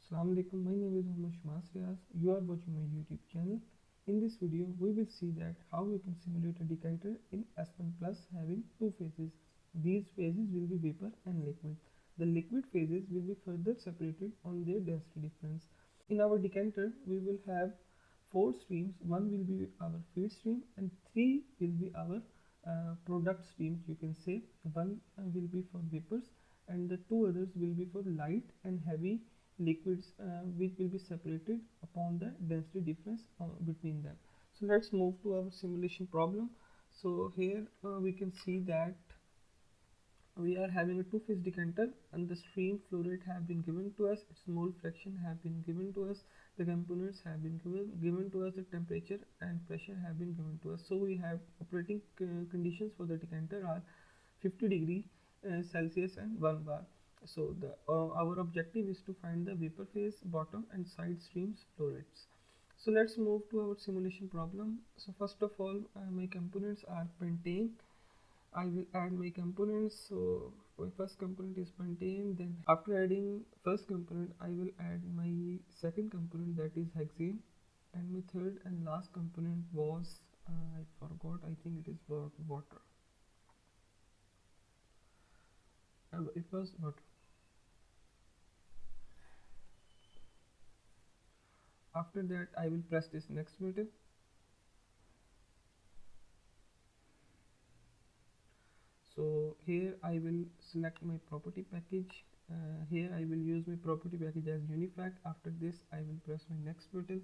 Asalam U Alaikum. My name is Shumas. You are watching my YouTube channel. In this video, we will see that how we can simulate a decanter in Aspen Plus having two phases. These phases will be vapor and liquid. The liquid phases will be further separated on their density difference. In our decanter, we will have four streams. One will be our feed stream and three will be our product streams. You can say one will be for vapors and the two others will be for light and heavy liquids, which will be separated upon the density difference between them. So let's move to our simulation problem. So here we can see that we are having a two-phase decanter and the stream flow rate have been given to us, its mole fraction have been given to us, the components have been given to us, the temperature and pressure have been given to us. So we have operating conditions for the decanter are 50 degree Celsius and 1 bar. So the our objective is to find the vapor phase, bottom and side streams flow rates. So let's move to our simulation problem. So first of all, my components are pentane. I will add my components. So my first component is pentane. Then after adding first component, I will add my second component, that is hexane, and my third and last component was I forgot. I think it is water. It was water. After that, I will press this next button. So here I will select my property package. Here I will use my property package as Unifact. After this, I will press my next button.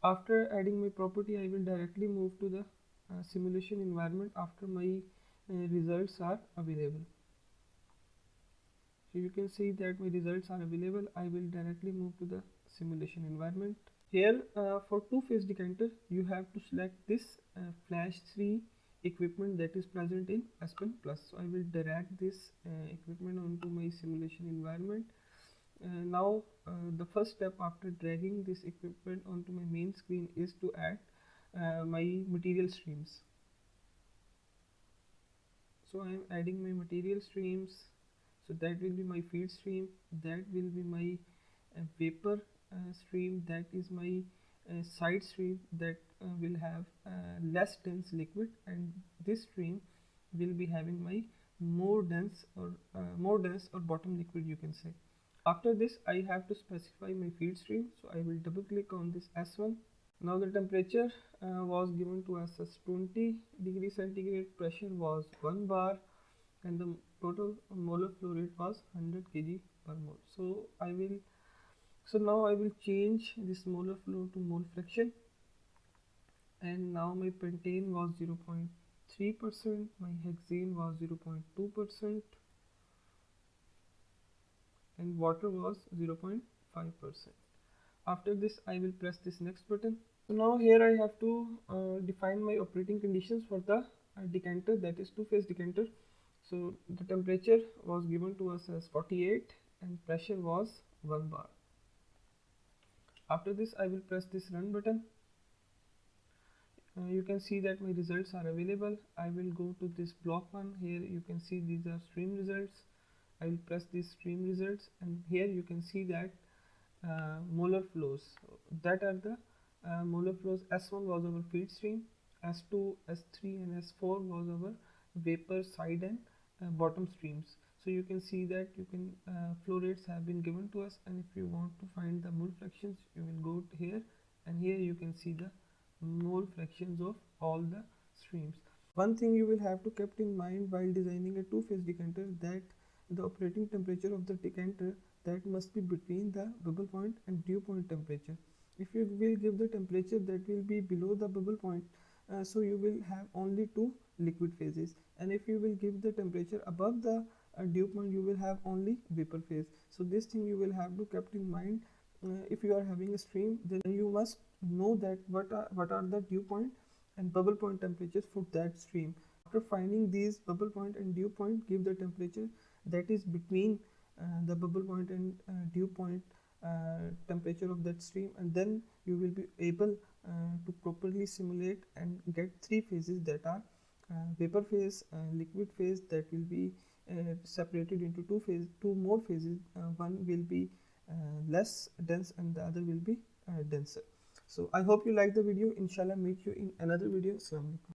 After adding my property, I will directly move to the simulation environment after my results are available. So you can see that my results are available. I will directly move to the simulation environment. Here for two-phase decanter, you have to select this flash 3 equipment that is present in Aspen Plus. So I will drag this equipment onto my simulation environment. Now the first step after dragging this equipment onto my main screen is to add my material streams. So I am adding my material streams. So that will be my feed stream, that will be my vapor stream, that is my side stream that will have less dense liquid, and this stream will be having my more dense or bottom liquid, you can say. After this, I have to specify my feed stream, so I will double click on this S1. Now the temperature was given to us as 20 degrees centigrade, pressure was 1 bar, and the total molar flow rate was 100 kg per mole. So now I will change this molar flow to mole fraction, and now my pentane was 0.3%, my hexane was 0.2%, and water was 0.5%. After this, I will press this next button. So now here I have to define my operating conditions for the decanter, that is two-phase decanter. So the temperature was given to us as 48 and pressure was 1 bar. After this, I will press this run button. You can see that my results are available. I will go to this block 1. Here you can see these are stream results. I will press these stream results, and here you can see that molar flows. That are the molar flows. S1 was our feed stream, S2, S3 and S4 was our vapor side and bottom streams. So you can see that flow rates have been given to us, and if you want to find the mole fractions, you will go here, and here you can see the mole fractions of all the streams. One thing you will have to keep in mind while designing a two-phase decanter, that the operating temperature of the decanter that must be between the bubble point and dew point temperature. If you will give the temperature that will be below the bubble point, so you will have only two liquid phases, and if you will give the temperature above the dew point, you will have only vapor phase. So this thing you will have to keep in mind. If you are having a stream, then you must know that what are the dew point and bubble point temperatures for that stream. After finding these bubble point and dew point, give the temperature that is between the bubble point and dew point temperature of that stream, and then you will be able to properly simulate and get three phases, that are vapor phase, liquid phase, that will be separated into two more phases. One will be less dense and the other will be denser. So I hope you like the video. Inshallah, meet you in another video. Assalamu alaikum.